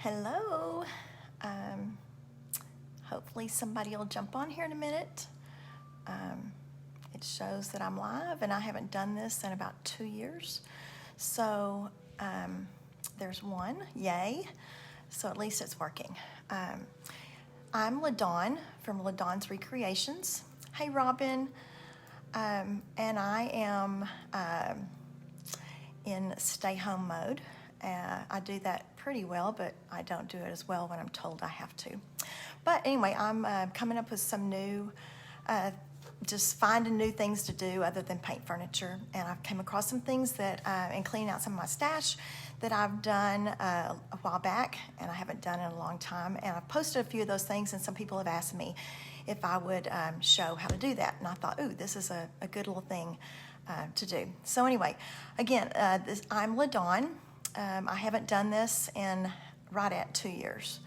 Hello. Hopefully somebody will jump on here in a minute. It shows that I'm live, and I haven't done this in about 2 years. So there's one, yay. So at least it's working. I'm LaDawn from LaDawn's Recreations. Hey, Robin. And I am in stay-home mode. I do that pretty well, but I don't do it as well when I'm told I have to. But anyway, I'm coming up with some new, just finding new things to do other than paint furniture. And I've came across some things that, and cleaning out some of my stash that I've done a while back, and I haven't done in a long time. And I've posted a few of those things, and some people have asked me if I would show how to do that. And I thought, ooh, this is a good little thing to do. So anyway, again, I'm LaDawn. I haven't done this in right at 2 years.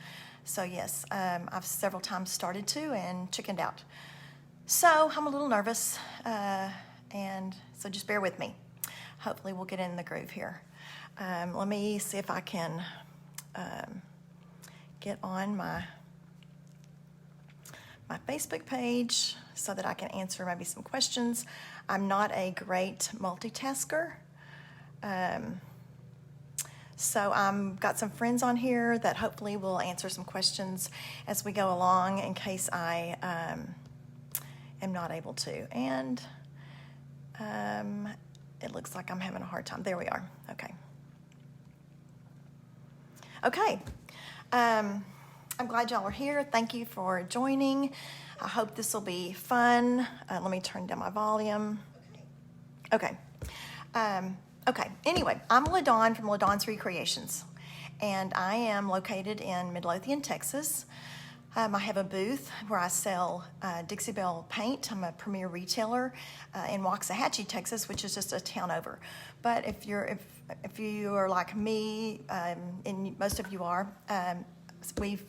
So yes, I've several times started to and chickened out. So I'm a little nervous, and so just bear with me. Hopefully we'll get in the groove here. Let me see if I can get on my Facebook page so that I can answer maybe some questions. I'm not a great multitasker. So I've got some friends on here that hopefully will answer some questions as we go along in case I am not able to. And it looks like I'm having a hard time. There we are. Okay. Okay. I'm glad y'all are here. Thank you for joining. I hope this will be fun. Let me turn down my volume. Okay. Okay, anyway, I'm LaDawn from LaDawn's Recreations, and I am located in Midlothian, Texas. I have a booth where I sell Dixie Belle Paint. I'm a premier retailer in Waxahachie, Texas, which is just a town over. But if you are like me, and most of you are, we've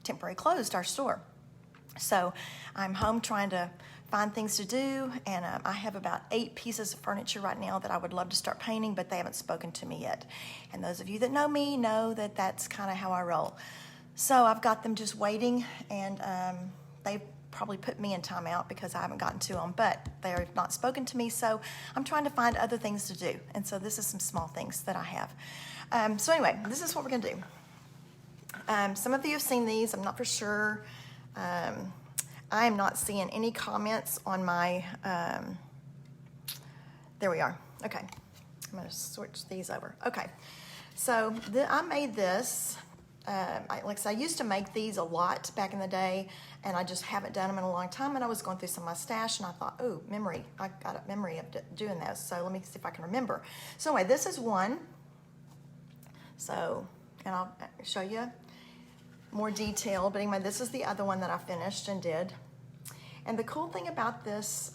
temporarily closed our store. So I'm home trying to find things to do, and I have about 8 pieces of furniture right now that I would love to start painting, but they haven't spoken to me yet. And those of you that know me know that that's kind of how I roll. So I've got them just waiting, and they probably put me in timeout because I haven't gotten to them, but they're not spoken to me, so I'm trying to find other things to do. And so this is some small things that I have. So anyway, this is what we're gonna do. Some of you have seen these, I'm not for sure. I am not seeing any comments on my, there we are. Okay, I'm gonna switch these over. Okay, so I made this, like I said, I used to make these a lot back in the day, and I just haven't done them in a long time, and I was going through some of my stash, and I thought, ooh, memory, I got a memory of doing this, so let me see if I can remember. So anyway, this is one, so, and I'll show you more detail, but anyway, this is the other one that I finished and did. And the cool thing about this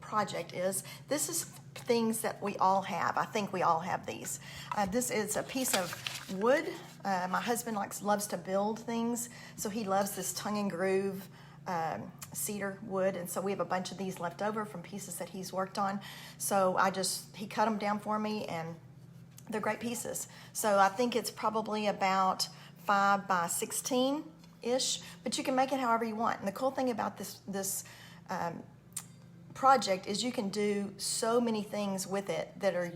project is this is things that we all have. I think we all have these. This is a piece of wood. My husband loves to build things, so he loves this tongue and groove cedar wood, and so we have a bunch of these left over from pieces that he's worked on. So he cut them down for me, and they're great pieces. So I think it's probably about 5 by 16-ish, but you can make it however you want. And the cool thing about this project is you can do so many things with it that are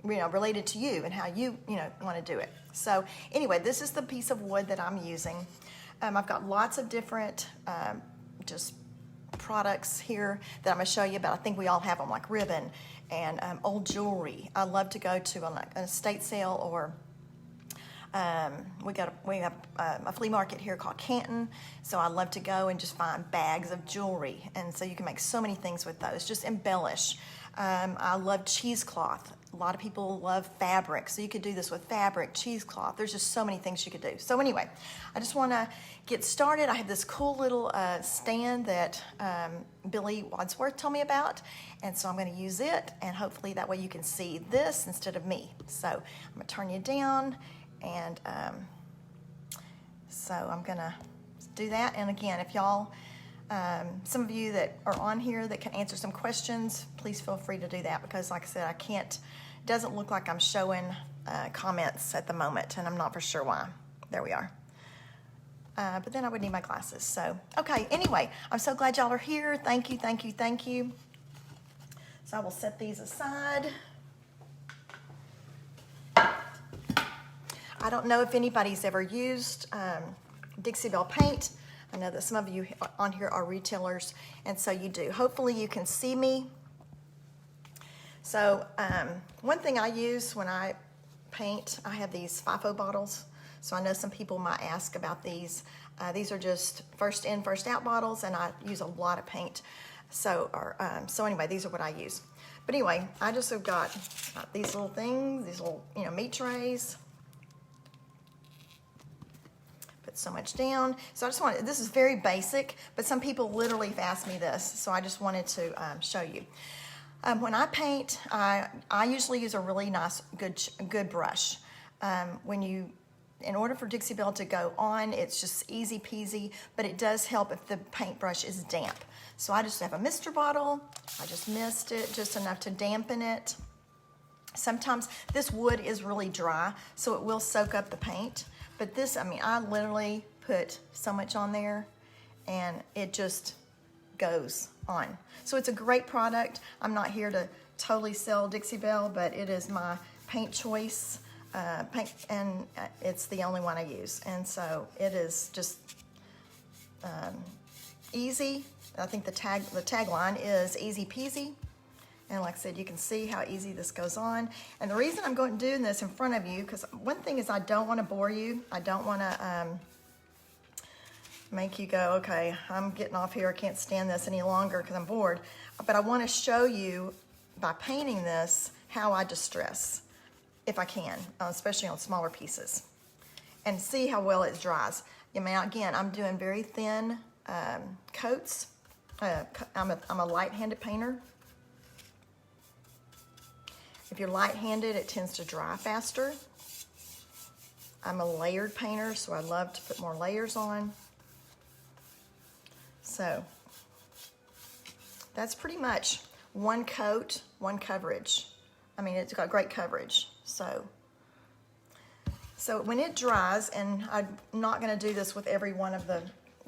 related to you and how you want to do it. So anyway, this is the piece of wood that I'm using. I've got lots of different just products here that I'm going to show you about. I think we all have them, like ribbon and old jewelry. I love to go to an estate sale, or we have a flea market here called Canton, so I love to go and just find bags of jewelry, and so you can make so many things with those. Just embellish. I love cheesecloth. A lot of people love fabric, so you could do this with fabric, cheesecloth. There's just so many things you could do. So anyway, I just want to get started. I have this cool little stand that Billy Wadsworth told me about, and so I'm going to use it, and hopefully that way you can see this instead of me. So I'm going to turn you down. And so I'm gonna do that. And again, if y'all, some of you that are on here that can answer some questions, please feel free to do that, because like I said, it doesn't look like I'm showing comments at the moment, and I'm not for sure why. There we are. But then I would need my glasses. So, okay, anyway, I'm so glad y'all are here. Thank you, thank you, thank you. So I will set these aside. I don't know if anybody's ever used Dixie Belle Paint. I know that some of you on here are retailers, and so you do. Hopefully you can see me. So one thing I use when I paint, I have these FIFO bottles. So I know some people might ask about these. These are just first in, first out bottles, and I use a lot of paint. So anyway, these are what I use. But anyway, I just have got these little things, these little meat trays. Put so much down. So I just wanted, this is very basic, but some people literally have asked me this, so I just wanted to show you. When I paint, I usually use a really nice, good brush. In order for Dixie Belle to go on, it's just easy peasy, but it does help if the paintbrush is damp. So I just have a mister bottle. I just mist it just enough to dampen it. Sometimes this wood is really dry, so it will soak up the paint. But this, I literally put so much on there, and it just goes on. So it's a great product. I'm not here to totally sell Dixie Belle, but it is my paint choice. Paint, and it's the only one I use, and so it is just easy. I think the tagline is easy peasy, and like I said, you can see how easy this goes on. And the reason I'm going to do this in front of you, because one thing is I don't want to bore you. I don't want to make you go, okay, I'm getting off here, I can't stand this any longer because I'm bored. But I want to show you by painting this how I distress, if I can, especially on smaller pieces, and see how well it dries. Again, I'm doing very thin coats. I'm a light-handed painter. If you're light-handed, it tends to dry faster. I'm a layered painter, so I love to put more layers on. So that's pretty much one coat, one coverage. It's got great coverage. So when it dries, and I'm not going to do this with every one of the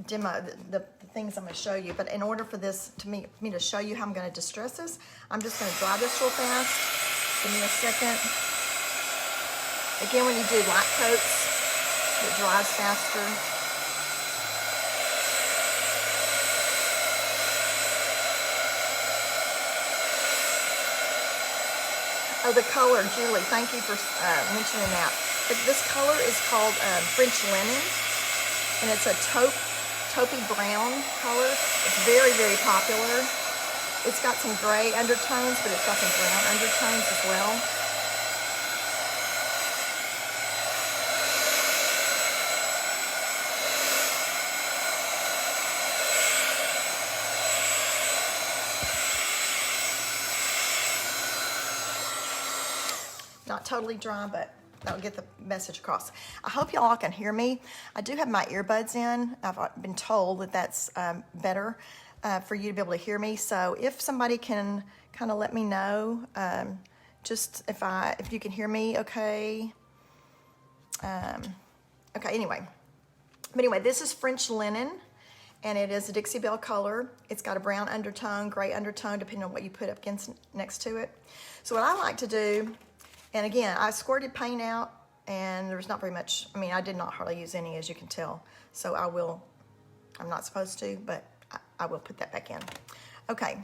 demo, the things I'm going to show you, but in order for this to me to show you how I'm going to distress this, I'm just going to dry this real fast. Give me a second. Again, when you do light coats, it dries faster. Oh, the color, Julie, thank you for mentioning that. This color is called French linen, and it's a taupey brown color. It's very, very popular. It's got some gray undertones, but it's got some brown undertones as well. Not totally dry, but that'll get the message across. I hope y'all can hear me. I do have my earbuds in. I've been told that that's better for you to be able to hear me. So if somebody can kind of let me know, just if you can hear me, okay. Okay, anyway. But anyway, this is French linen, and it is a Dixie Belle color. It's got a brown undertone, gray undertone, depending on what you put up next to it. So what I like to do, and again, I squirted paint out, and there's not very much. I did not hardly use any, as you can tell. So I'm not supposed to, but I will put that back in. Okay,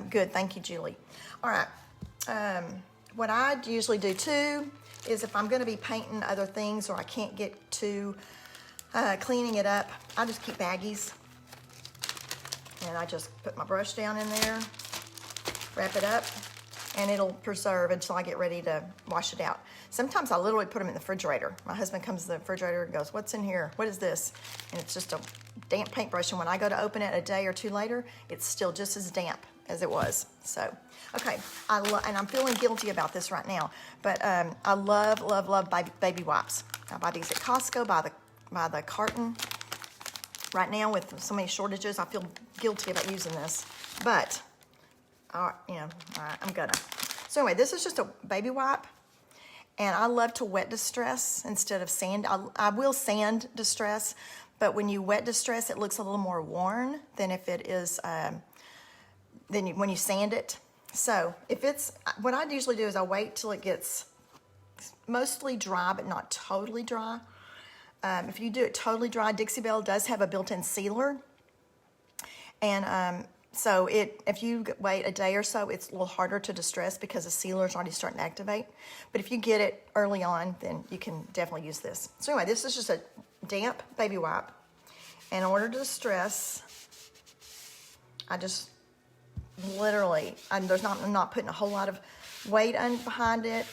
good, thank you, Julie. All right, what I usually do too is if I'm gonna be painting other things or I can't get to cleaning it up, I just keep baggies. And I just put my brush down in there, wrap it up, and it'll preserve until I get ready to wash it out. Sometimes I literally put them in the refrigerator. My husband comes to the refrigerator and goes, "What's in here? What is this?" And it's just a damp paintbrush, and when I go to open it a day or two later, it's still just as damp as it was. So, okay, and I'm feeling guilty about this right now, but I love, love, love baby wipes. I buy these at Costco by the carton. Right now, with so many shortages, I feel guilty about using this, but I'm gonna. So anyway, this is just a baby wipe, And I love to wet distress instead of sand. I will sand distress, but when you wet distress, it looks a little more worn than if it is, when you sand it. So if it's, what I usually do is I wait till it gets mostly dry, but not totally dry. If you do it totally dry, Dixie Belle does have a built-in sealer. And so if you wait a day or so, it's a little harder to distress because the sealer is already starting to activate. But if you get it early on, then you can definitely use this. So anyway, this is just a damp baby wipe. And in order to distress, I just literally, I'm not putting a whole lot of weight behind it.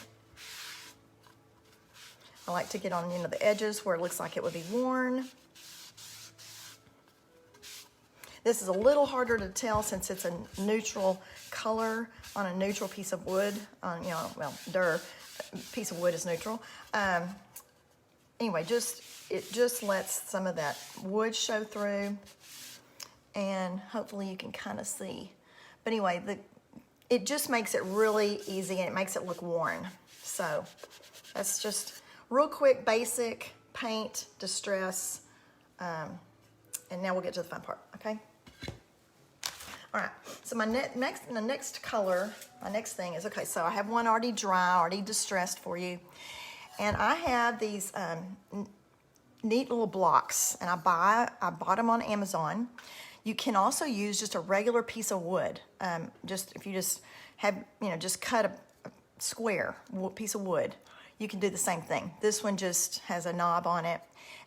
I like to get on, the edges where it looks like it would be worn. This is a little harder to tell since it's a neutral color on a neutral piece of wood. Piece of wood is neutral. Anyway, it just lets some of that wood show through, and hopefully you can kind of see. But anyway, it just makes it really easy, and it makes it look worn. So that's just real quick, basic paint distress. And now we'll get to the fun part, okay? All right, so my next color, my next thing is, okay, so I have one already dry, already distressed for you. And I have these neat little blocks, and I bought them on Amazon. You can also use just a regular piece of wood. If you just have, just cut a square piece of wood, you can do the same thing. This one just has a knob on it.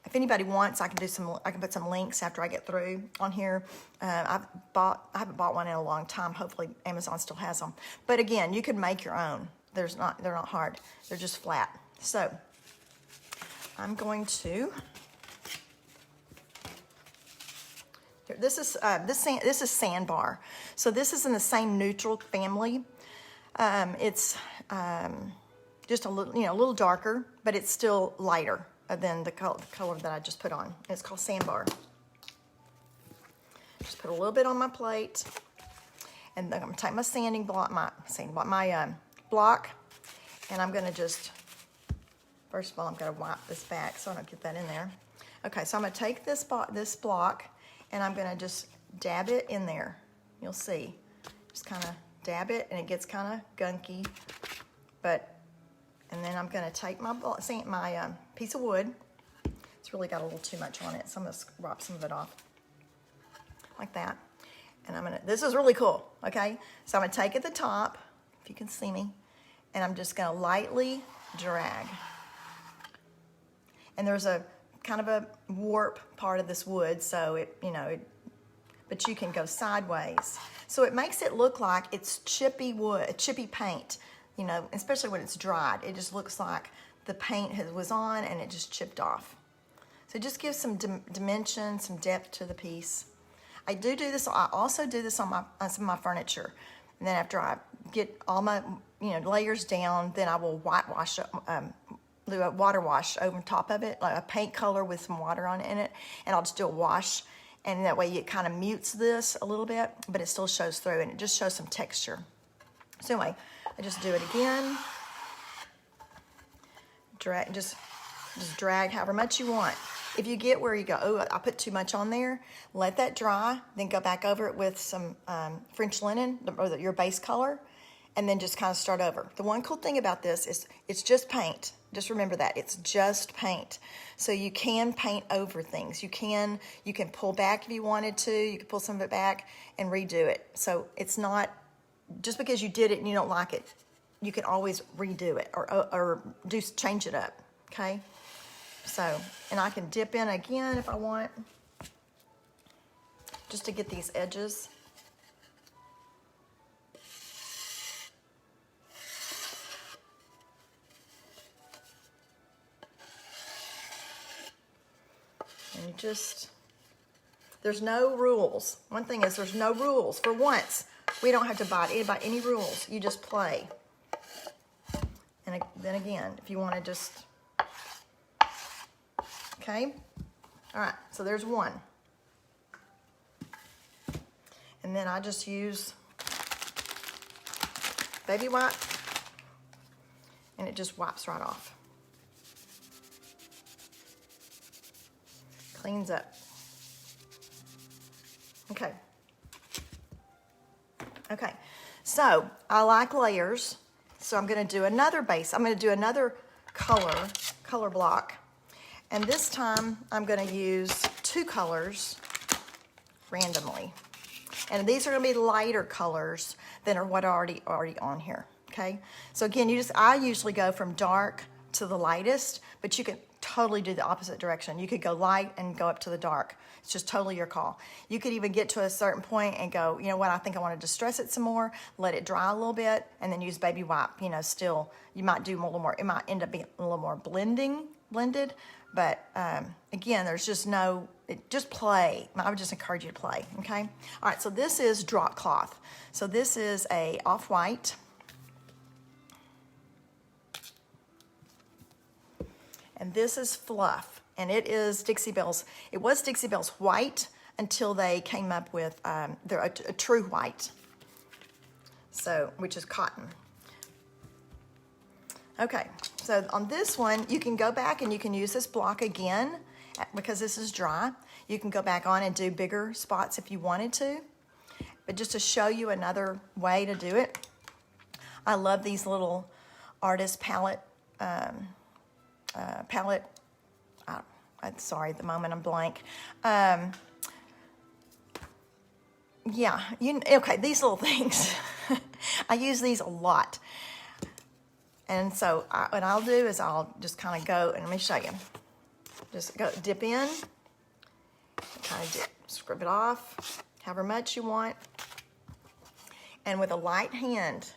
If anybody wants, I can put some links after I get through on here. I haven't bought one in a long time. Hopefully Amazon still has them. But again, you can make your own. They're not hard. They're just flat. So I'm going to. This is sandbar. So this is in the same neutral family. It's just a little darker, but it's still lighter than the color that I just put on. It's called sandbar. Just put a little bit on my plate, and then I'm gonna take my sanding block, my block, and I'm gonna just, first of all, I'm gonna wipe this back so I don't get that in there. Okay, so I'm gonna take this block, and I'm gonna just dab it in there. You'll see, just kind of dab it, and it gets kind of gunky, and then I'm gonna take my piece of wood. It's really got a little too much on it, so I'm gonna scrap some of it off, like that. And this is really cool, okay? So I'm gonna take at the top, if you can see me, and I'm just gonna lightly drag. And there's a kind of a warp part of this wood, so but you can go sideways. So it makes it look like it's chippy wood, chippy paint. Especially when it's dried, it just looks like the paint was on and it just chipped off. So it just gives some dimension, some depth to the piece. I also do this on some of my furniture. And then after I get all my layers down, then I will do a water wash over top of it, like a paint color with some water on it in it, and I'll just do a wash. And that way it kind of mutes this a little bit, but it still shows through, and it just shows some texture. So anyway, I just do it again. Drag, just drag however much you want. If you get where you go, oh, I put too much on there, let that dry, then go back over it with some French linen, or your base color, and then just kind of start over. The one cool thing about this is it's just paint. Just remember that, it's just paint. So you can paint over things. You can pull back if you wanted to. You can pull some of it back and redo it. So it's not, just because you did it and you don't like it, you can always redo it or change it up, okay? So, and I can dip in again if I want, just to get these edges. And there's no rules. One thing is there's no rules. For once, we don't have to abide by any rules. You just play. And then again, if you want to just, okay? All right, so there's one. And then I just use baby wipe and it just wipes right off. Cleans up. Okay. Okay, so I like layers, so I'm going to do another base. I'm going to do another color block, and this time I'm going to use 2 colors randomly. And these are going to be lighter colors than are what are already on here, okay? So again, I usually go from dark to the lightest, but you can totally do the opposite direction. You could go light and go up to the dark. It's just totally your call. You could even get to a certain point and go, you know what, I think I want to distress it some more, let it dry a little bit, and then use baby wipe. You know, still, you might do a little more, it might end up being a little more blended, but again, there's just just play. I would just encourage you to play, okay? All right, so this is drop cloth. So this is a off-white. And this is fluff, and it is Dixie Belle's. It was Dixie Belle's white until they came up with a true white, so which is cotton. Okay, so on this one, you can go back and you can use this block again because this is dry. You can go back on and do bigger spots if you wanted to, but just to show you another way to do it, I love these little artist palette. Sorry, at the moment I'm blank. Yeah, okay, these little things. I use these a lot. And so what I'll do is I'll just kind of go, and let me show you. Just go dip in, kind of scrub it off, however much you want. And with a light hand,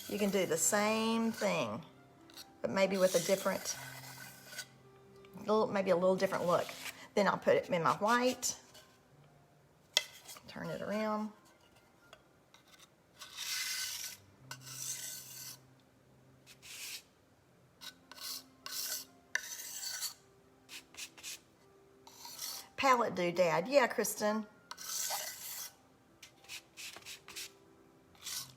you can do the same thing, but maybe with a different, maybe a little different look. Then I'll put it in my white, turn it around. Palette doodad, yeah, Kristen.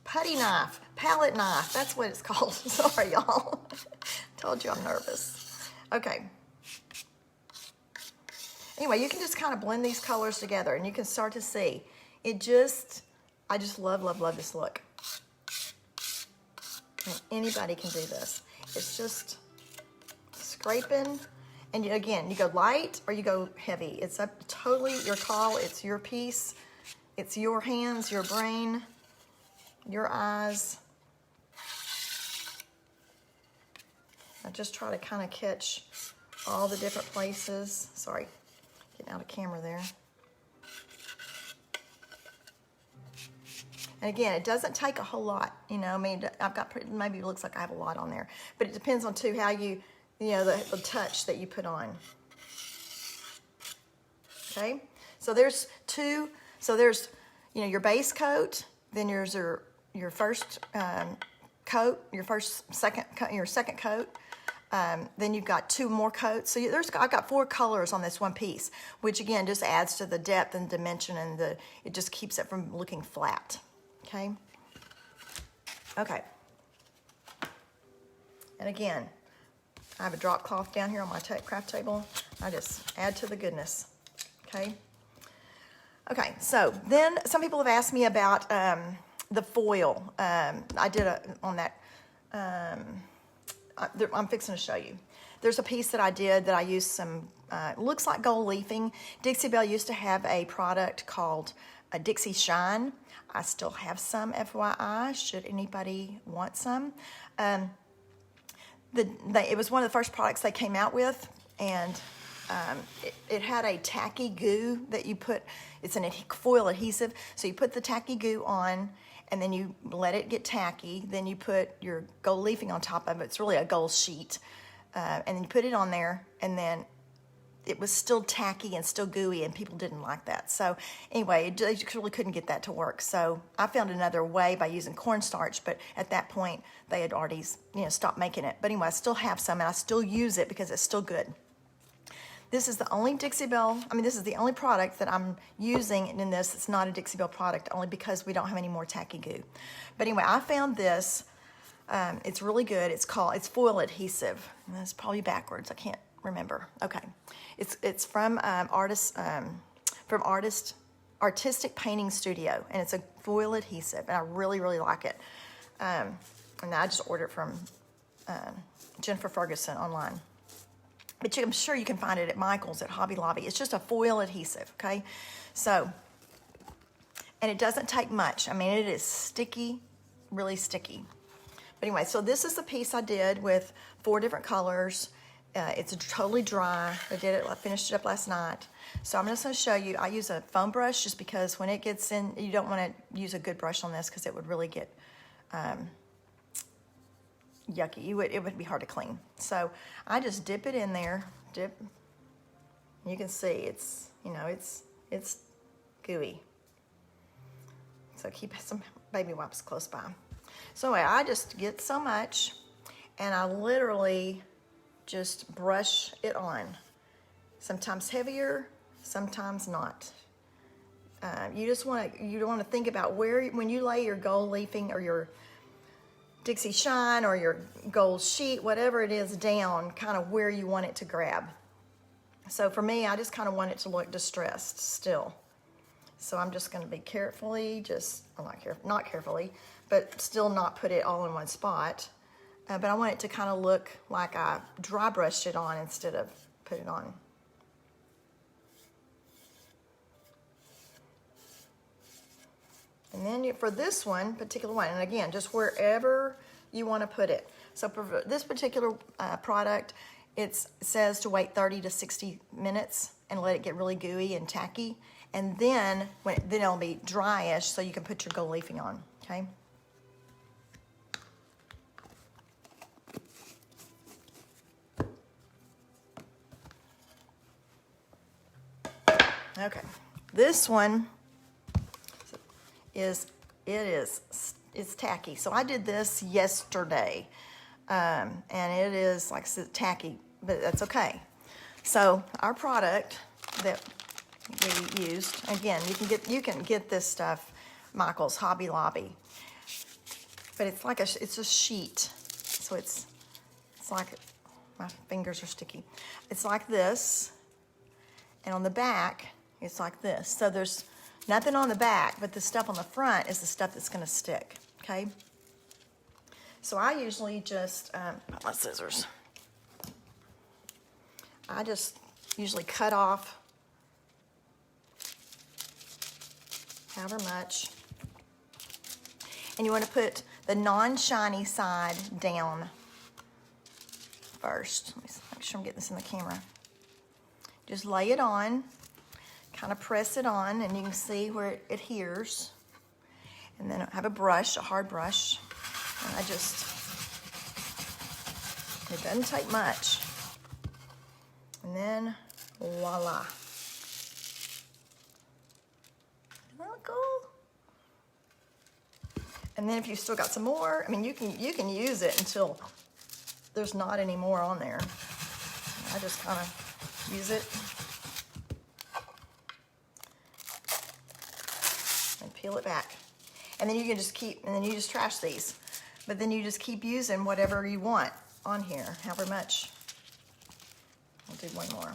Putty knife, palette knife, that's what it's called. Sorry, y'all. Told you I'm nervous. Okay. Anyway, you can just kind of blend these colors together and you can start to see. I just love, love, love this look. And anybody can do this. It's just scraping. And again, you go light or you go heavy. It's up totally your call. It's your piece. It's your hands, your brain, your eyes. I just try to kind of catch all the different places. Sorry, getting out of camera there. And again, it doesn't take a whole lot. You know, I mean, I've got, maybe it looks like I have a lot on there, but it depends on too how you know, the touch that you put on. Okay, so there's you know, your base coat, then there's your first coat, your second coat. Then you've got 2 more coats. So I've got 4 colors on this one piece, which again just adds to the depth and dimension, and it just keeps it from looking flat. Okay. Okay. And again, I have a drop cloth down here on my craft table. I just add to the goodness. Okay. Okay. So then some people have asked me about the foil. I did on that. I'm fixing to show you. There's a piece that I did that I used some, looks like gold leafing. Dixie Belle used to have a product called a Dixie Shine. I still have some, FYI, should anybody want some. It was one of the first products they came out with, and it had a tacky goo that you put, it's an foil adhesive, so you put the tacky goo on, and then you let it get tacky, then you put your gold leafing on top of it. It's really a gold sheet, and then you put it on there, and then it was still tacky and still gooey, and people didn't like that. So anyway, they really couldn't get that to work. So I found another way by using cornstarch, but at that point they had already, you know, stopped making it. But anyway, I still have some, and I still use it because it's still good. This is the only Dixie Belle, this is the only product that I'm using in this. It's not a Dixie Belle product, only because we don't have any more tacky goo. But anyway, I found this It's really good. It's foil adhesive. And that's probably backwards. I can't remember. Okay, it's from Artistic Painting Studio, and it's a foil adhesive, and I really, really like it. And I just ordered it from Jennifer Ferguson online. But I'm sure you can find it at Michael's, at Hobby Lobby. It's just a foil adhesive, okay? So, and it doesn't take much. I mean, it is sticky, really sticky. But anyway, so this is the piece I did with 4 different colors. It's totally dry. I finished it up last night. So I'm just going to show you. I use a foam brush just because when it gets in, you don't want to use a good brush on this because it would really get yucky. It would be hard to clean. So I just dip it in there. You can see it's gooey. So keep some baby wipes close by. So anyway, I just get so much, and I literally just brush it on. Sometimes heavier, sometimes not. You don't want to think about when you lay your gold leafing or your Dixie Shine or your gold sheet, whatever it is, down, kind of where you want it to grab. So for me, I just kind of want it to look distressed still. So I'm just going to be not carefully, but still not put it all in one spot. But I want it to kind of look like I dry brushed it on instead of put it on. And then for this particular one, and again, just wherever you want to put it. So for this particular product, it says to wait 30 to 60 minutes and let it get really gooey and tacky. And then it'll be dryish, so you can put your gold leafing on, okay? Okay, this one it's tacky. So I did this yesterday, and it is like I said, tacky, but that's okay. So our product that we used, again, you can get this stuff, Michael's, Hobby Lobby, but it's a sheet. So it's like, my fingers are sticky. It's like this, and on the back, it's like this. So there's nothing on the back, but the stuff on the front is the stuff that's going to stick, okay? So I usually just, my scissors. I just usually cut off however much. And you want to put the non-shiny side down first. Let me make sure I'm getting this in the camera. Just lay it on, kind of press it on, and you can see where it adheres. And then I have a brush, a hard brush, and it doesn't take much. And then, voila. Isn't that cool? And then if you've still got some more, I mean, you can use it until there's not any more on there. I just kind of use it and peel it back. And then you can just trash these. But then you just keep using whatever you want on here, however much. I'll do one more.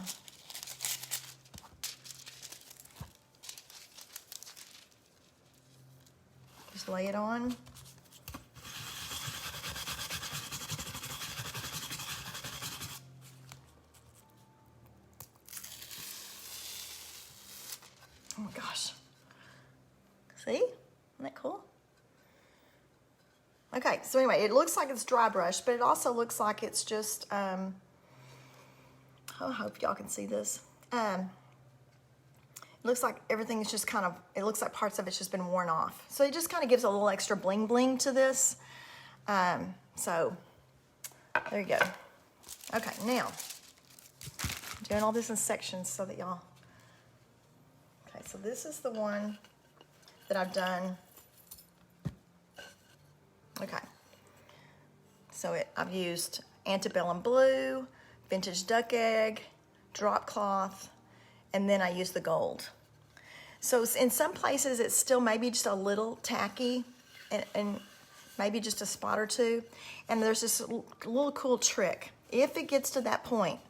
Just lay it on. Oh my gosh. See? Isn't that cool? Okay, so anyway, it looks like it's dry brush, but it also looks like it's just, I hope y'all can see this. It looks like everything's just kind of, it looks like parts of it's just been worn off. So it just kind of gives a little extra bling bling to this. So there you go. Okay, now, I'm doing all this in sections so that y'all, okay, so this is the one that I've done. Okay, so I've used antebellum blue, vintage duck egg, drop cloth, and then I use the gold. So in some places it's still maybe just a little tacky, and maybe just a spot or two. And there's this little cool trick. If it gets to that point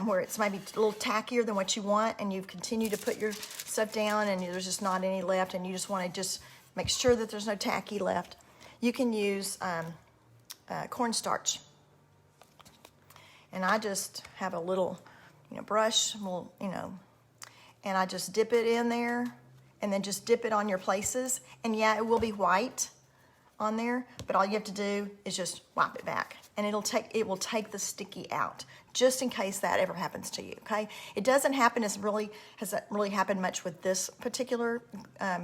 where it's maybe a little tackier than what you want, and you've continued to put your stuff down and there's just not any left, and you just want to just make sure that there's no tacky left, you can use cornstarch. And I just have a little, brush, and I just dip it in there, and then just dip it on your places. And yeah, it will be white on there, but all you have to do is just wipe it back, and it will take the sticky out, just in case that ever happens to you. Okay, it doesn't happen hasn't really happened much with this particular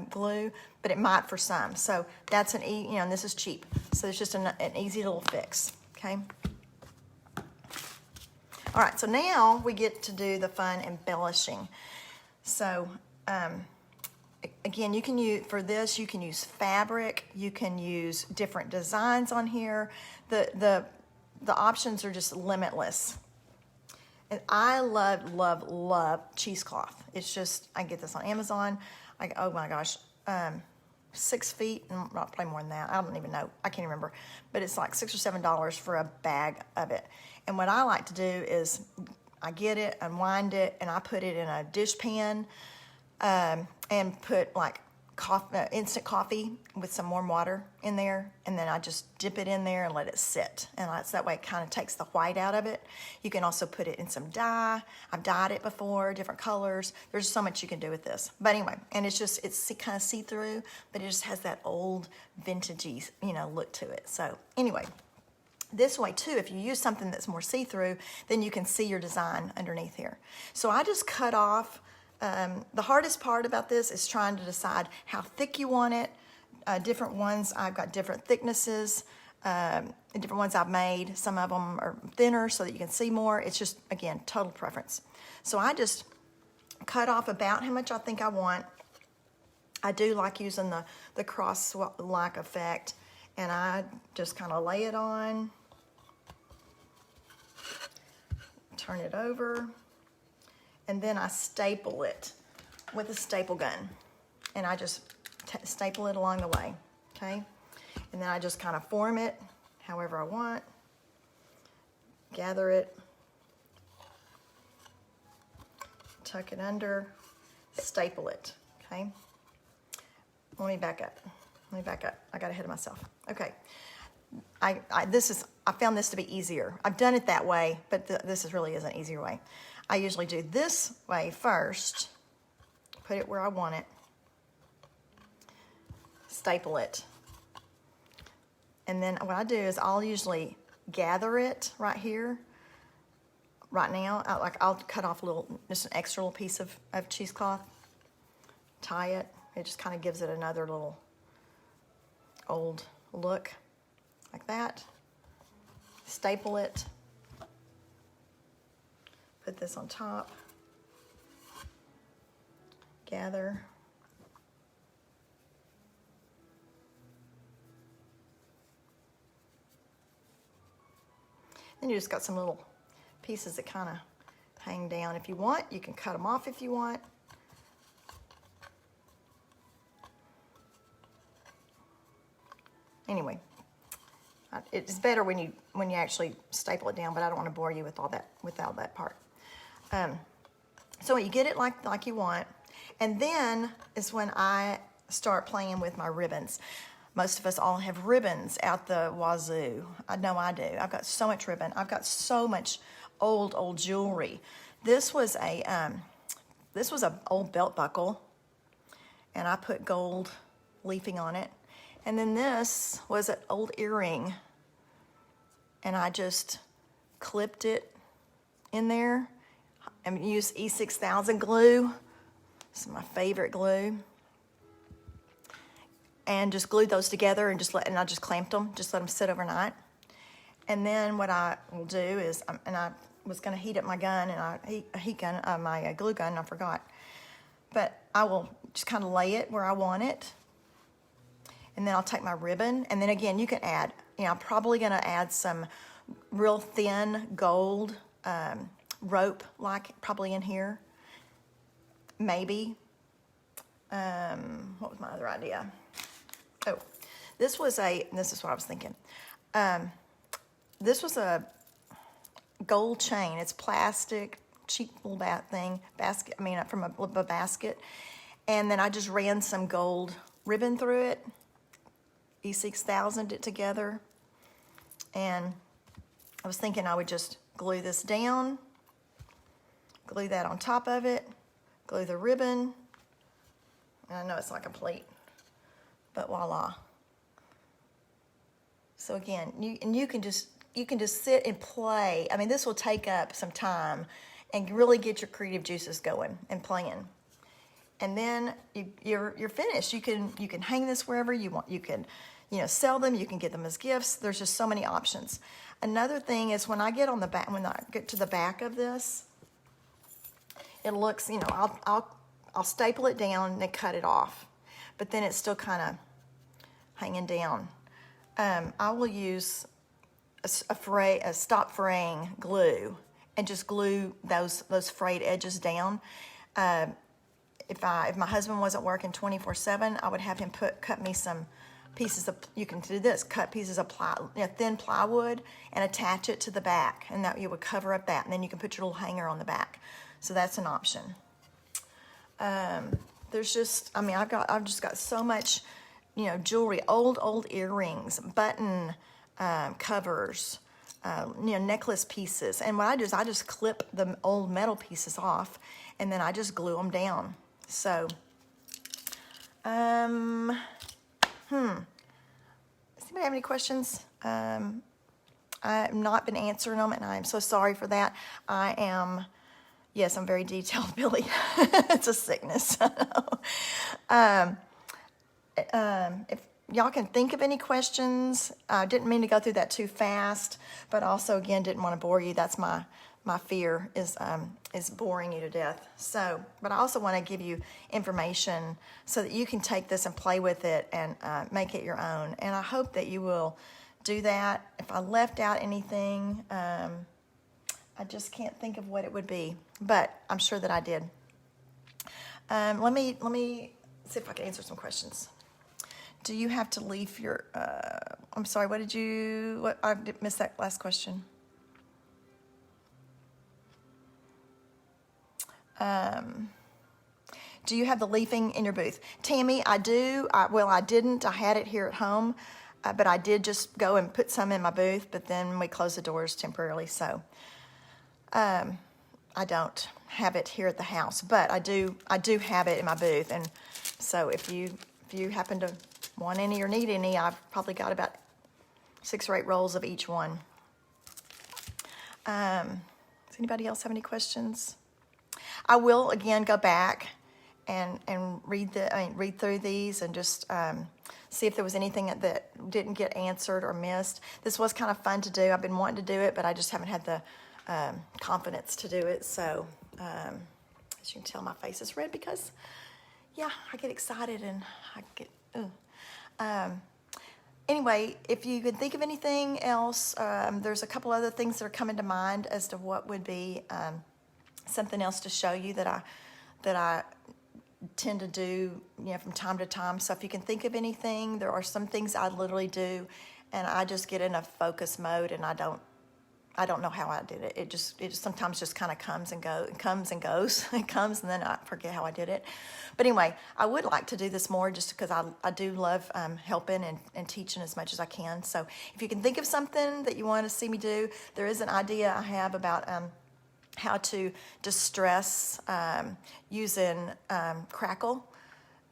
glue, but it might for some. So that's and this is cheap, so it's just an easy little fix. Okay. All right, so now we get to do the fun embellishing. So again, you can use, for this, you can use fabric, you can use different designs on here. The options are just limitless. And I love cheesecloth. It's just, I get this on Amazon. Oh my gosh, 6 feet, probably more than that. I don't even know. I can't remember. But it's like $6 or $7 for a bag of it. And what I like to do is I get it, unwind it, and I put it in a dish pan and put like instant coffee with some warm water in there, and then I just dip it in there and let it sit. And so that way it kind of takes the white out of it. You can also put it in some dye. I've dyed it before, different colors. There's so much you can do with this. But anyway, and it's kind of see-through, but it just has that old vintagey, look to it. So anyway, this way too, if you use something that's more see-through, then you can see your design underneath here. So I just cut off. The hardest part about this is trying to decide how thick you want it. Different ones, I've got different thicknesses. Different ones I've made. Some of them are thinner so that you can see more. It's just, again, total preference. So I just cut off about how much I think I want. I do like using the cross-like effect, and I just kind of lay it on, turn it over, and then I staple it with a staple gun. And I just staple it along the way, okay? And then I just kind of form it however I want, gather it, tuck it under, staple it, okay? Let me back up. I got ahead of myself. Okay. I found this to be easier. I've done it that way, but this really is an easier way. I usually do this way first, put it where I want it, staple it, and then what I do is I'll usually gather it right here, right now. I'll cut off just an extra little piece of cheesecloth, tie it. It just kind of gives it another little old look, like that. Staple it. Put this on top. Gather. Then you just got some little pieces that kind of hang down. If you want, you can cut them off if you want. Anyway, it's better when you actually staple it down, but I don't want to bore you with all that part. So you get it like you want, and then is when I start playing with my ribbons. Most of us all have ribbons out the wazoo. I know I do. I've got so much ribbon. I've got so much old jewelry. This was a old belt buckle, and I put gold leafing on it. And then this was an old earring, and I just clipped it in there. I used E6000 glue. This is my favorite glue. And just glued those together and I just clamped them, just let them sit overnight. And then what I will do is, and I was going to heat up my gun, and my glue gun, and I forgot. But I will just kind of lay it where I want it. And then I'll take my ribbon, and then again, you can add, I'm probably going to add some real thin gold rope, probably in here. Maybe. What was my other idea? Oh, This is what I was thinking. This was a gold chain. It's plastic, cheap little basket, from a basket. And then I just ran some gold ribbon through it, E6000 it together. And I was thinking I would just glue this down, glue that on top of it, glue the ribbon. And I know it's not complete, but voila. So again, you can just sit and play. I mean, this will take up some time and really get your creative juices going and playing. And then you're finished. You can hang this wherever you want. You can, sell them. You can get them as gifts. There's just so many options. Another thing is when I get to the back of this, it looks, I'll staple it down and then cut it off, but then it's still kind of hanging down. I will use a stop fraying glue and just glue those frayed edges down. If my husband wasn't working 24/7, I would have him cut me some pieces of, you can do this, cut pieces of thin plywood and attach it to the back, and that you would cover up that, and then you can put your little hanger on the back. So that's an option. There's just, I've just got so much, jewelry, old earrings, button covers, necklace pieces. And what I do is I just clip the old metal pieces off, and then I just glue them down. So, does anybody have any questions? I have not been answering them, and I am so sorry for that. Yes, I'm very detailed, Billy. It's a sickness. If y'all can think of any questions, I didn't mean to go through that too fast, but also, again, didn't want to bore you. That's my fear is boring you to death. So, but I also want to give you information so that you can take this and play with it and make it your own. And I hope that you will do that. If I left out anything, I just can't think of what it would be, but I'm sure that I did. Let me see if I can answer some questions. Do you have to leave your, I'm sorry, I missed that last question. Do you have the leafing in your booth? Tammy, I do. I didn't. I had it here at home, but I did just go and put some in my booth, but then we closed the doors temporarily, so I don't have it here at the house, but I do have it in my booth. And so if you happen to want any or need any, I've probably got about 6 or 8 rolls of each one. Does anybody else have any questions? I will again go back and read through these and just see if there was anything that didn't get answered or missed. This was kind of fun to do. I've been wanting to do it, but I just haven't had the confidence to do it. So as you can tell, my face is red because, I get excited and I get. Anyway, if you could think of anything else, there's a couple other things that are coming to mind as to what would be something else to show you that I tend to do, from time to time. So if you can think of anything, there are some things I literally do, and I just get in a focus mode, and I don't know how I did it. It just sometimes just kind of comes and goes. It comes, and then I forget how I did it. But anyway, I would like to do this more just because I do love helping and teaching as much as I can. So if you can think of something that you want to see me do, there is an idea I have about how to distress using crackle.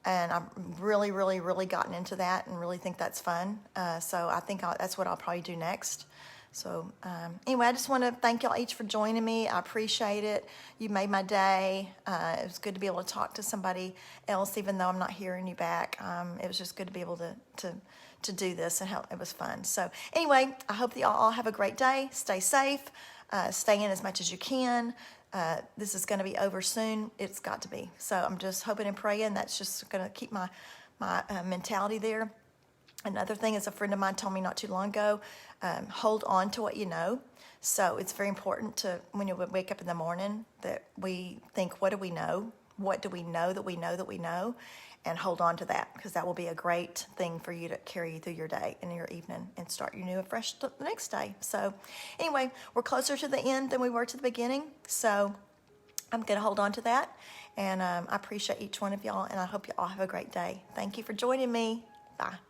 And I've really, really, really gotten into that and really think that's fun. So I think that's what I'll probably do next. So anyway, I just want to thank y'all each for joining me. I appreciate it. You made my day. It was good to be able to talk to somebody else, even though I'm not hearing you back. It was just good to be able to do this, and it was fun. So anyway, I hope that y'all all have a great day. Stay safe. Stay in as much as you can. This is going to be over soon. It's got to be. So I'm just hoping and praying that's just going to keep my mentality there. Another thing is a friend of mine told me not too long ago, hold on to what you know. So it's very important to, when you wake up in the morning, that we think, what do we know? What do we know that we know that we know? and hold on to that, because that will be a great thing for you to carry you through your day and your evening and start your new fresh the next day. So anyway, we're closer to the end than we were to the beginning. So I'm going to hold on to that. And I appreciate each one of y'all, and I hope you all have a great day. Thank you for joining me. Bye.